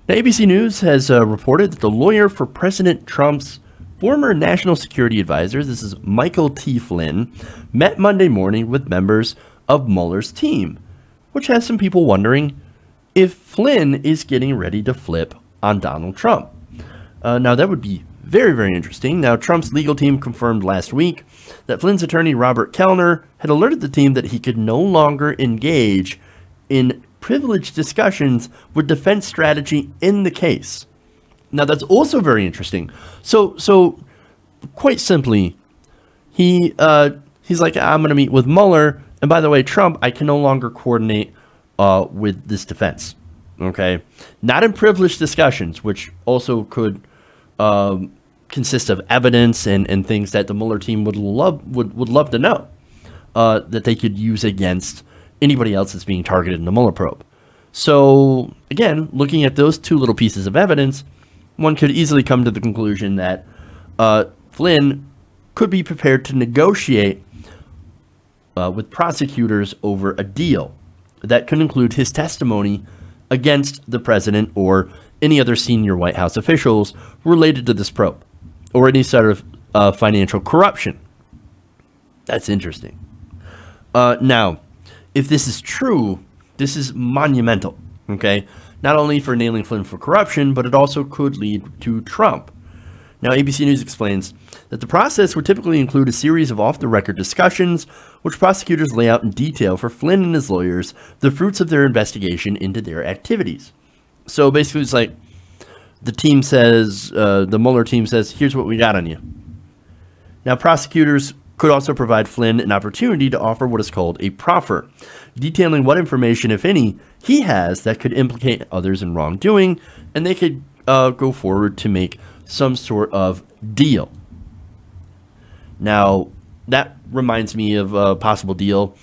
Now, ABC News has reported that the lawyer for President Trump's former national security advisor, this is Micheal T. Flynn, met Monday morning with members of Mueller's team, which has some people wondering if Flynn is getting ready to flip on Donald Trump. Now, that would be very, very interesting. Now, Trump's legal team confirmed last week that Flynn's attorney, Robert Kelner, had alerted the team that he could no longer engage in privileged discussions with defense strategy in the case. Now, that's also very interesting. So quite simply, he's like, I'm going to meet with Mueller, and by the way, Trump, I can no longer coordinate with this defense. Okay, not in privileged discussions, which also could consist of evidence and things that the Mueller team would love to know that they could use against anybody else that's being targeted in the Mueller probe. So again, looking at those two little pieces of evidence, one could easily come to the conclusion that Flynn could be prepared to negotiate with prosecutors over a deal that could include his testimony against the president or any other senior White House officials related to this probe or any sort of financial corruption. That's interesting. Now, if this is true, this is monumental, okay? Not only for nailing Flynn for corruption, but it also could lead to Trump. Now, ABC News explains that the process would typically include a series of off-the-record discussions, which prosecutors lay out in detail for Flynn and his lawyers the fruits of their investigation into their activities. So basically, it's like the team says, the Mueller team says, here's what we got on you. Now, prosecutors could also provide Flynn an opportunity to offer what is called a proffer, detailing what information, if any, he has that could implicate others in wrongdoing, and they could go forward to make some sort of deal. Now, that reminds me of a possible deal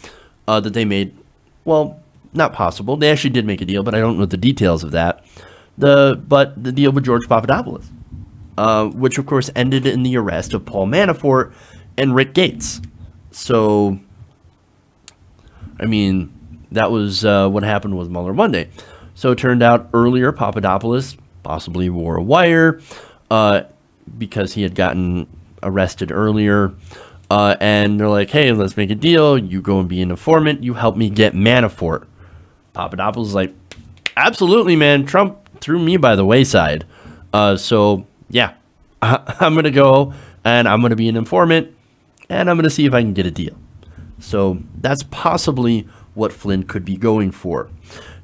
that they made. Well, not possible. They actually did make a deal, but I don't know the details of that. But the deal with George Papadopoulos, which of course ended in the arrest of Paul Manafort and Rick Gates. So, I mean, that was what happened with Mueller Monday. So it turned out earlier Papadopoulos possibly wore a wire because he had gotten arrested earlier. And they're like, hey, let's make a deal. You go and be an informant. You help me get Manafort. Papadopoulos is like, absolutely, man. Trump threw me by the wayside. So, yeah, I'm going to go and I'm going to be an informant and I'm going to see if I can get a deal. So that's possibly what Flynn could be going for.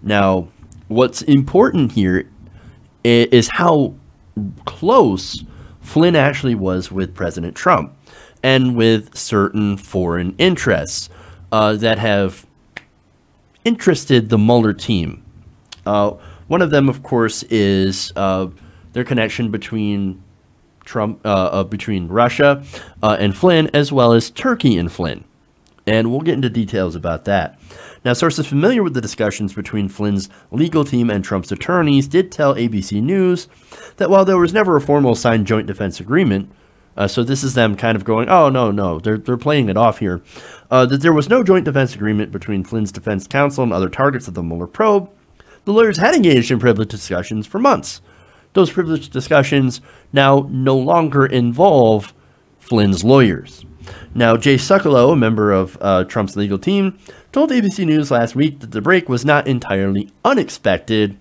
Now, what's important here is how close Flynn actually was with President Trump and with certain foreign interests that have interested the Mueller team. One of them, of course, is their connection between between Russia and Flynn, as well as Turkey and Flynn. And we'll get into details about that. Now, sources familiar with the discussions between Flynn's legal team and Trump's attorneys did tell ABC News that while there was never a formal signed joint defense agreement, so this is them kind of going, oh, no, they're playing it off here, that there was no joint defense agreement between Flynn's defense counsel and other targets of the Mueller probe. The lawyers had engaged in privileged discussions for months. Those privileged discussions now no longer involve Flynn's lawyers. Now, Jay Sekulow, a member of Trump's legal team, told ABC News last week that the break was not entirely unexpected,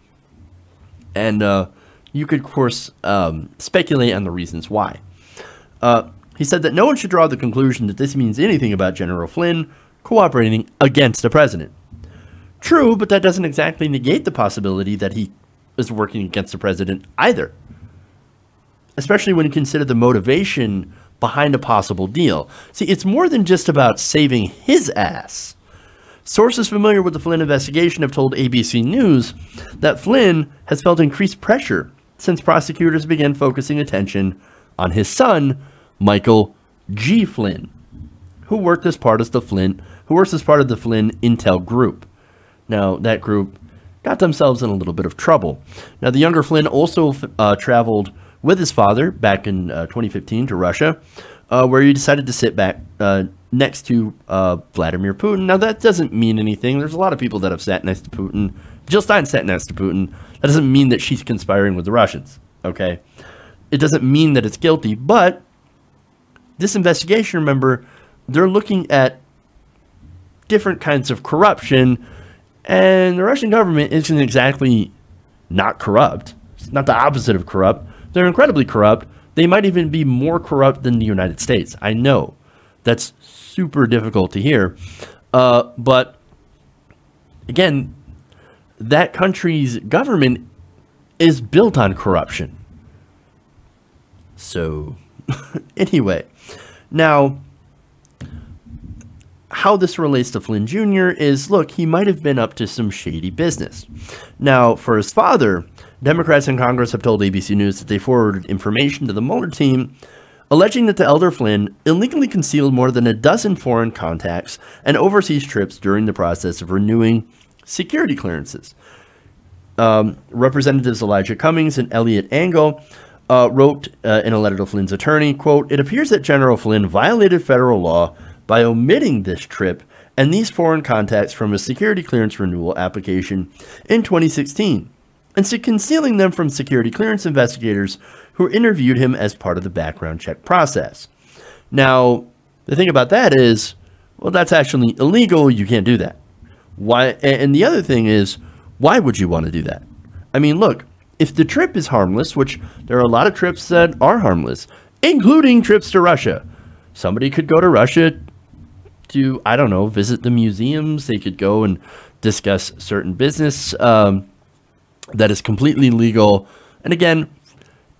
and you could, of course, speculate on the reasons why. He said that no one should draw the conclusion that this means anything about General Flynn cooperating against the president. True, but that doesn't exactly negate the possibility that he is working against the president either, especially when you consider the motivation behind a possible deal. See, it's more than just about saving his ass. Sources familiar with the Flynn investigation have told ABC News that Flynn has felt increased pressure since prosecutors began focusing attention on his son, Micheal G. Flynn, who works as part of the Flynn Intel group. Now, that group got themselves in a little bit of trouble. Now, the younger Flynn also traveled with his father back in 2015 to Russia, where he decided to sit back next to Vladimir Putin. Now, that doesn't mean anything. There's a lot of people that have sat next to Putin. Jill Stein sat next to Putin. That doesn't mean that she's conspiring with the Russians, okay? It doesn't mean that it's guilty, but this investigation, remember, they're looking at different kinds of corruption, and the Russian government isn't exactly not corrupt. It's not the opposite of corrupt. They're incredibly corrupt. They might even be more corrupt than the United States. I know. That's super difficult to hear. But again, that country's government is built on corruption. So anyway, now how this relates to Flynn Jr. is, look, he might have been up to some shady business. Now, for his father, Democrats in Congress have told ABC News that they forwarded information to the Mueller team alleging that the elder Flynn illegally concealed more than a dozen foreign contacts and overseas trips during the process of renewing security clearances. Representatives Elijah Cummings and Elliot Engel wrote in a letter to Flynn's attorney, quote, "It appears that General Flynn violated federal law by omitting this trip and these foreign contacts from a security clearance renewal application in 2016, and concealing them from security clearance investigators who interviewed him as part of the background check process." Now, the thing about that is, well, that's actually illegal. You can't do that. Why? And the other thing is, why would you want to do that? I mean, look, if the trip is harmless, which there are a lot of trips that are harmless, including trips to Russia. Somebody could go to Russia to, I don't know, visit the museums. They could go and discuss certain business that is completely legal. And again,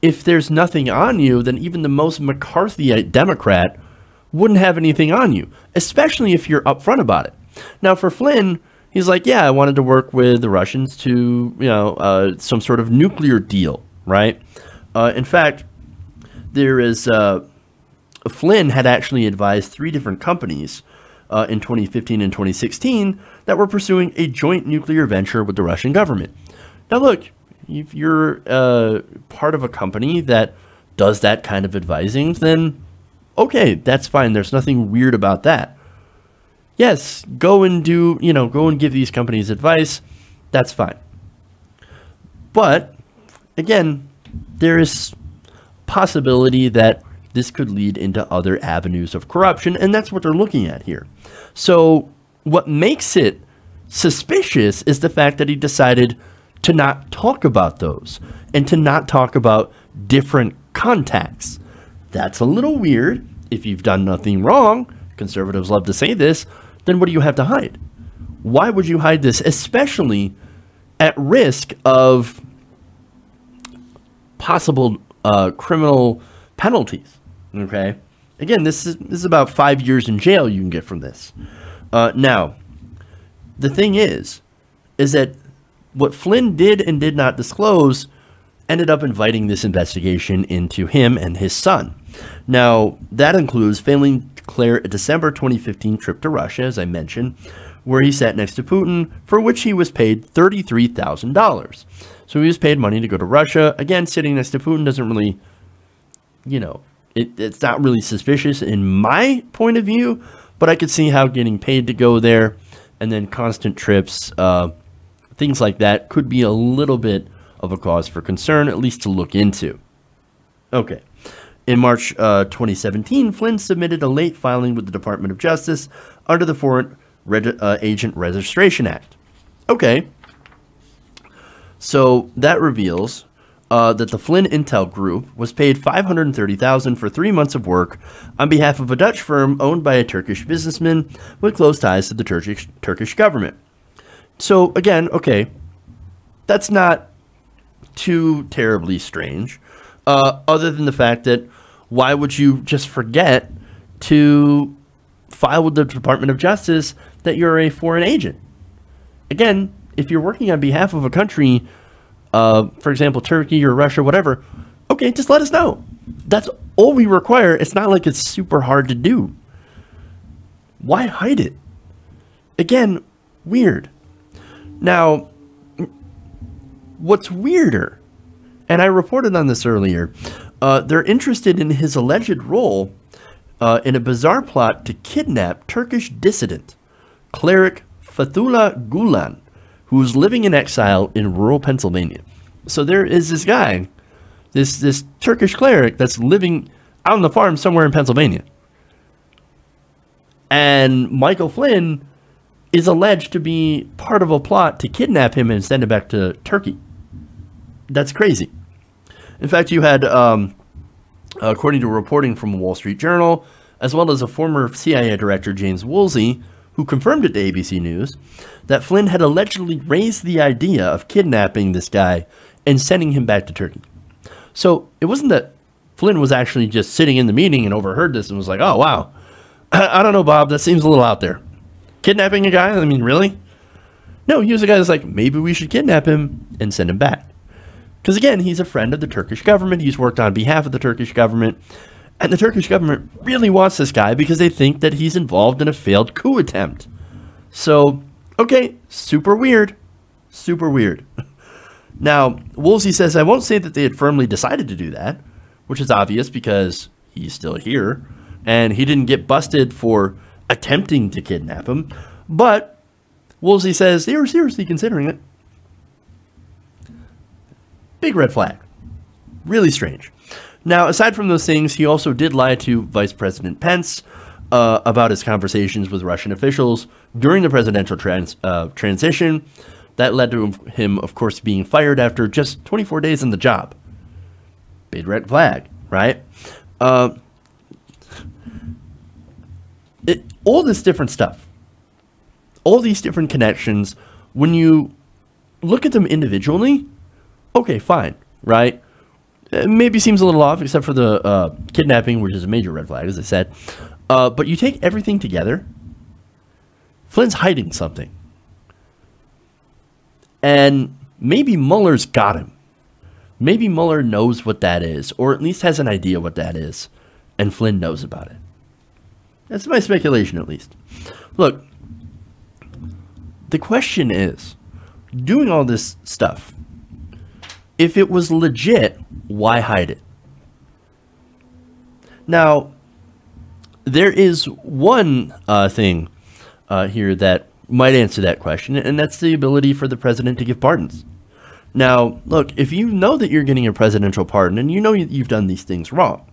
if there's nothing on you, then even the most McCarthyite Democrat wouldn't have anything on you, especially if you're upfront about it. Now, for Flynn, he's like, yeah, I wanted to work with the Russians to, some sort of nuclear deal, right? In fact, there is, Flynn had actually advised 3 different companies in 2015 and 2016 that were pursuing a joint nuclear venture with the Russian government. Now, look, if you're part of a company that does that kind of advising, then okay, that's fine. There's nothing weird about that. Yes, go and give these companies advice. That's fine. But again, there is possibility that this could lead into other avenues of corruption, and that's what they're looking at here. So what makes it suspicious is the fact that he decided to not talk about those and to not talk about different contacts. That's a little weird. If you've done nothing wrong, conservatives love to say this, then what do you have to hide? Why would you hide this, especially at risk of possible criminal penalties? Okay, again, this is about 5 years in jail you can get from this. Now, the thing is that what Flynn did and did not disclose ended up inviting this investigation into him and his son. Now, that includes failing to declare a December 2015 trip to Russia, as I mentioned, where he sat next to Putin, for which he was paid $33,000. So he was paid money to go to Russia. Again, sitting next to Putin doesn't really, it's not really suspicious in my point of view, but I could see how getting paid to go there and then constant trips, things like that could be a little bit of a cause for concern, at least to look into. Okay. In March 2017, Flynn submitted a late filing with the Department of Justice under the Foreign Agent Registration Act. Okay. So that reveals that the Flynn Intel group was paid $530,000 for 3 months of work on behalf of a Dutch firm owned by a Turkish businessman with close ties to the Turkish government. So again, okay, that's not too terribly strange, other than the fact that why would you just forget to file with the Department of Justice that you're a foreign agent? Again, if you're working on behalf of a country, for example, Turkey or Russia, whatever, okay, just let us know. That's all we require. It's not like it's super hard to do. Why hide it? Again, weird. Now, what's weirder, and I reported on this earlier, they're interested in his alleged role in a bizarre plot to kidnap Turkish dissident, cleric Fethullah Gulen, who was living in exile in rural Pennsylvania. So there is this guy, this Turkish cleric that's living out on the farm somewhere in Pennsylvania. And Micheal Flynn is alleged to be part of a plot to kidnap him and send him back to Turkey. That's crazy. In fact, you had, according to reporting from Wall Street Journal, as well as a former CIA director, James Woolsey, who confirmed it to ABC News, that Flynn had allegedly raised the idea of kidnapping this guy and sending him back to Turkey. So it wasn't that Flynn was actually just sitting in the meeting and overheard this and was like, oh, wow, I don't know, Bob, that seems a little out there. Kidnapping a guy? I mean, really? No, he was a guy that's like, maybe we should kidnap him and send him back. Because again, he's a friend of the Turkish government. He's worked on behalf of the Turkish government. And the Turkish government really wants this guy because they think that he's involved in a failed coup attempt. So, okay, super weird. Super weird. Now, Woolsey says, I won't say that they had firmly decided to do that, which is obvious because he's still here. And he didn't get busted for attempting to kidnap him. But Woolsey says they were seriously considering it. Big red flag. Really strange. Now, aside from those things, he also did lie to Vice President Pence about his conversations with Russian officials during the presidential transition. That led to him, of course, being fired after just 24 days on the job. Big red flag, right? All this different stuff, all these different connections, when you look at them individually, okay, fine, right? It maybe seems a little off, except for the kidnapping, which is a major red flag, as I said. But you take everything together, Flynn's hiding something. And maybe Mueller's got him. Maybe Mueller knows what that is, or at least has an idea what that is, and Flynn knows about it. That's my speculation, at least. Look, the question is, doing all this stuff, if it was legit, why hide it? Now, there is one thing here that might answer that question, and that's the ability for the president to give pardons. Now, look, if you know that you're getting a presidential pardon and you know you've done these things wrong,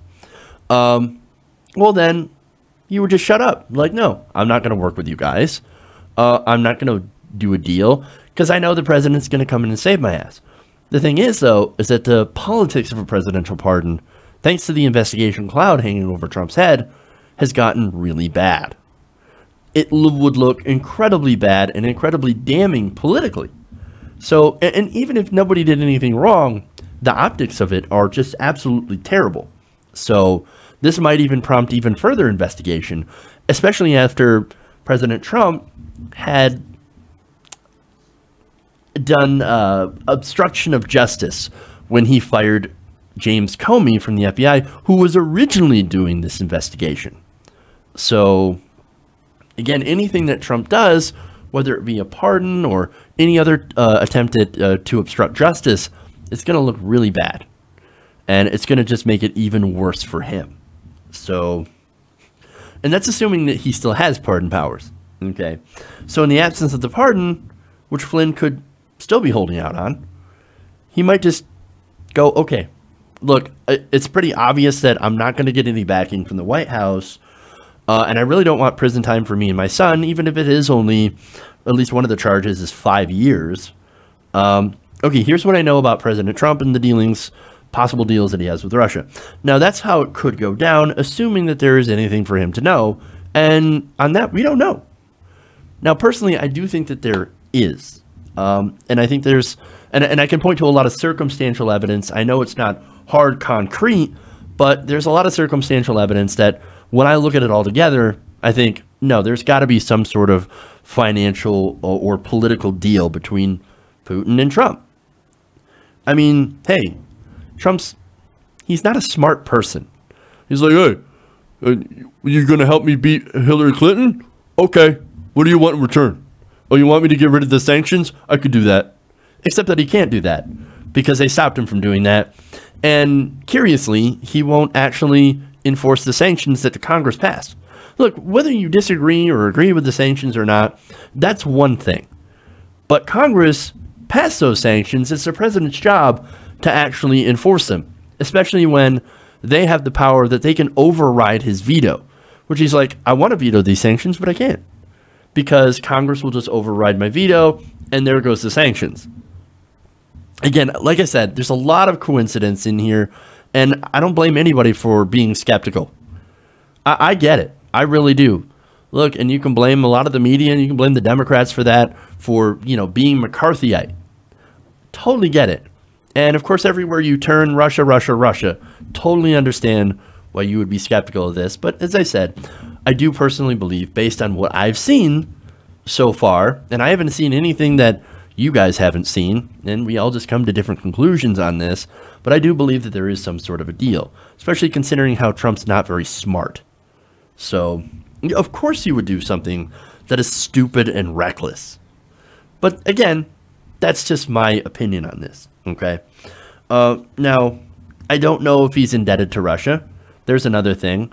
well, then you would just shut up. Like, no, I'm not going to work with you guys. I'm not going to do a deal because I know the president's going to come in and save my ass. The thing is, though, is that the politics of a presidential pardon, thanks to the investigation cloud hanging over Trump's head, has gotten really bad. It would look incredibly bad and incredibly damning politically. So, and even if nobody did anything wrong, the optics of it are just absolutely terrible. So this might even prompt even further investigation, especially after President Trump had done obstruction of justice when he fired James Comey from the FBI, who was originally doing this investigation. So again, anything that Trump does, whether it be a pardon or any other attempt at, to obstruct justice, it's going to look really bad. And it's going to just make it even worse for him. So, and that's assuming that he still has pardon powers. Okay. So in the absence of the pardon, which Flynn could still be holding out on, he might just go, okay, look, it's pretty obvious that I'm not going to get any backing from the White House. And I really don't want prison time for me and my son, even if it is only, at least one of the charges is 5 years. Okay, here's what I know about President Trump and the dealings, possible deals that he has with Russia. Now, that's how it could go down, assuming that there is anything for him to know. And on that, we don't know. Now, personally, I do think that there is. And I think there's, and I can point to a lot of circumstantial evidence. I know it's not hard concrete, but there's a lot of circumstantial evidence that when I look at it all together, I think, no, there's got to be some sort of financial or political deal between Putin and Trump. I mean, hey, he's not a smart person. He's like, hey, you're going to help me beat Hillary Clinton? Okay, what do you want in return? Oh, you want me to get rid of the sanctions? I could do that. Except that he can't do that because they stopped him from doing that. And curiously, he won't actually enforce the sanctions that the Congress passed. Look, whether you disagree or agree with the sanctions or not, that's one thing. But Congress passed those sanctions. It's the president's job to actually enforce them, especially when they have the power that they can override his veto, which he's like, I want to veto these sanctions, but I can't because Congress will just override my veto, and there goes the sanctions. Again, like I said, there's a lot of coincidence in here, and I don't blame anybody for being skeptical. I get it. I really do. Look, and you can blame a lot of the media, and you can blame the Democrats for that, for, you know, being McCarthyite. Totally get it. And of course, everywhere you turn, Russia, Russia, Russia. Totally understand why you would be skeptical of this. But as I said, I do personally believe, based on what I've seen so far, and I haven't seen anything that you guys haven't seen, and we all just come to different conclusions on this, but I do believe that there is some sort of a deal, especially considering how Trump's not very smart. So, of course you would do something that is stupid and reckless. But again, that's just my opinion on this, okay? Now, I don't know if he's indebted to Russia. There's another thing.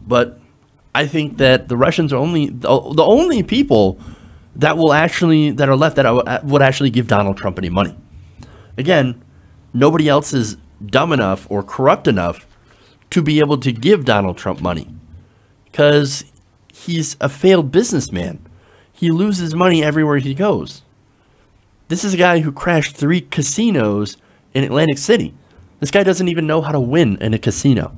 But I think that the Russians are the only people that will actually, that are left that would actually give Donald Trump any money. Again, nobody else is dumb enough or corrupt enough to be able to give Donald Trump money because he's a failed businessman. He loses money everywhere he goes. This is a guy who crashed 3 casinos in Atlantic City. This guy doesn't even know how to win in a casino.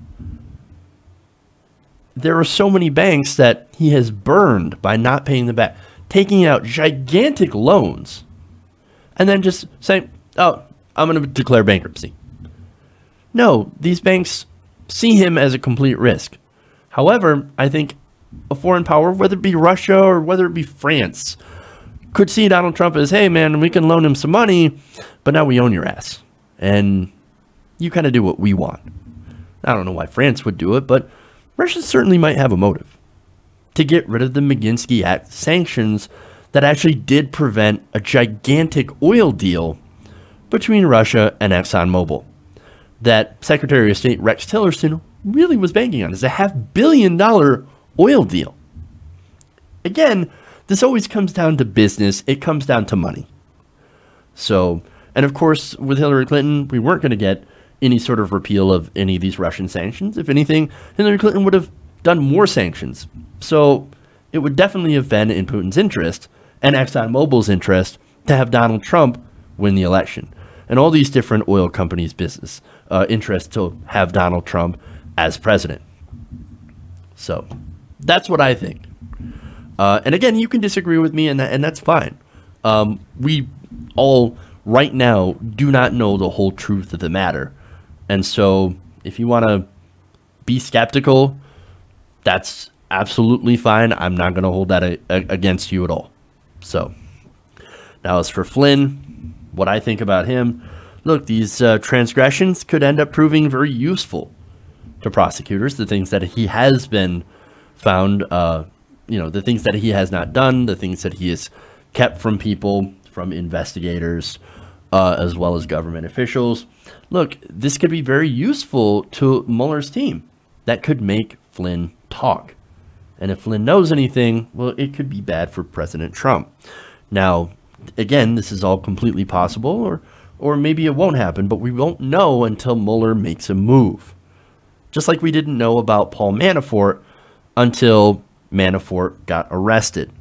There are so many banks that he has burned by not paying them back, taking out gigantic loans, and then just saying, oh, I'm going to declare bankruptcy. No, these banks see him as a complete risk. However, I think a foreign power, whether it be Russia or whether it be France, could see Donald Trump as, hey, man, we can loan him some money, but now we own your ass. And you kind of do what we want. I don't know why France would do it, but Russia certainly might have a motive to get rid of the Magnitsky Act sanctions that actually did prevent a gigantic oil deal between Russia and ExxonMobil that Secretary of State Rex Tillerson really was banking on. It's a $500 million oil deal. Again, this always comes down to business. It comes down to money. So, and of course, with Hillary Clinton, we weren't going to get any sort of repeal of any of these Russian sanctions. If anything, Hillary Clinton would have done more sanctions. So it would definitely have been in Putin's interest and ExxonMobil's interest to have Donald Trump win the election. And all these different oil companies' business interest to have Donald Trump as president. So that's what I think. And again, you can disagree with me, and that's fine. We all right now do not know the whole truth of the matter. And so if you want to be skeptical, that's absolutely fine. I'm not going to hold that against you at all. So now as for Flynn, what I think about him, look, these transgressions could end up proving very useful to prosecutors. The things that he has been found, the things that he has not done, the things that he has kept from people, from investigators, as well as government officials. Look, this could be very useful to Mueller's team. That could make Flynn talk. And if Flynn knows anything, well, it could be bad for President Trump. Now, again, this is all completely possible, or maybe it won't happen, but we won't know until Mueller makes a move. Just like we didn't know about Paul Manafort until Manafort got arrested.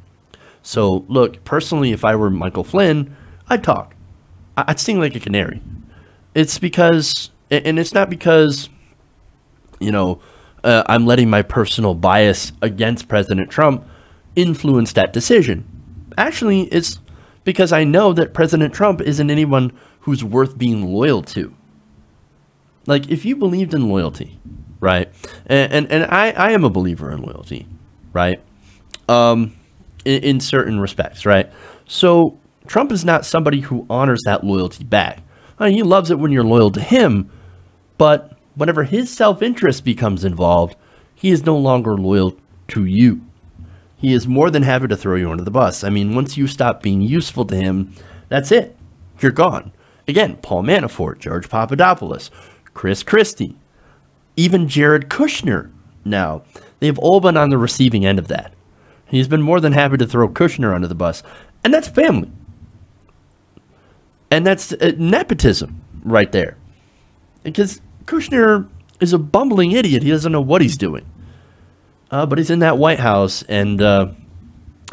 So, look, personally, if I were Michael Flynn, I'd talk. I'd sing like a canary. It's because, and it's not because, I'm letting my personal bias against President Trump influence that decision. Actually, it's because I know that President Trump isn't anyone who's worth being loyal to. Like, if you believed in loyalty, right? And I am a believer in loyalty, right? In certain respects, right? So Trump is not somebody who honors that loyalty back. I mean, he loves it when you're loyal to him, but whenever his self-interest becomes involved, he is no longer loyal to you. He is more than happy to throw you under the bus. I mean, once you stop being useful to him, that's it. You're gone. Again, Paul Manafort, George Papadopoulos, Chris Christie, even Jared Kushner now. They've all been on the receiving end of that. He's been more than happy to throw Kushner under the bus. And that's family. And that's nepotism right there. Because Kushner is a bumbling idiot. He doesn't know what he's doing. But he's in that White House, and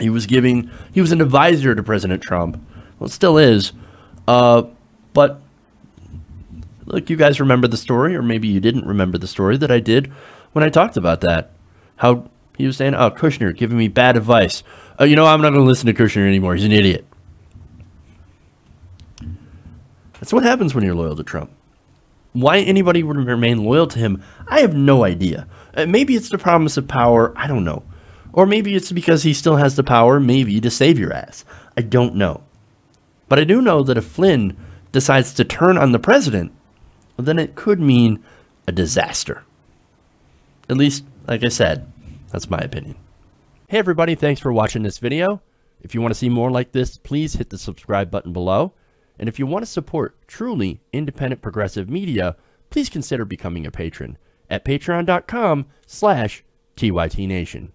he was an advisor to President Trump. Well, it still is. But look, you guys remember the story, or maybe you didn't remember the story that I did when I talked about that. How he was saying, oh, Kushner giving me bad advice. I'm not going to listen to Kushner anymore. He's an idiot. That's what happens when you're loyal to Trump. Why anybody would remain loyal to him, I have no idea. Maybe it's the promise of power. I don't know. Or maybe it's because he still has the power, maybe, to save your ass. I don't know. But I do know that if Flynn decides to turn on the president, well, then it could mean a disaster. At least, like I said, that's my opinion. Hey everybody, thanks for watching this video. If you want to see more like this, please hit the subscribe button below. And if you want to support truly independent progressive media, please consider becoming a patron at patreon.com/TYTNation.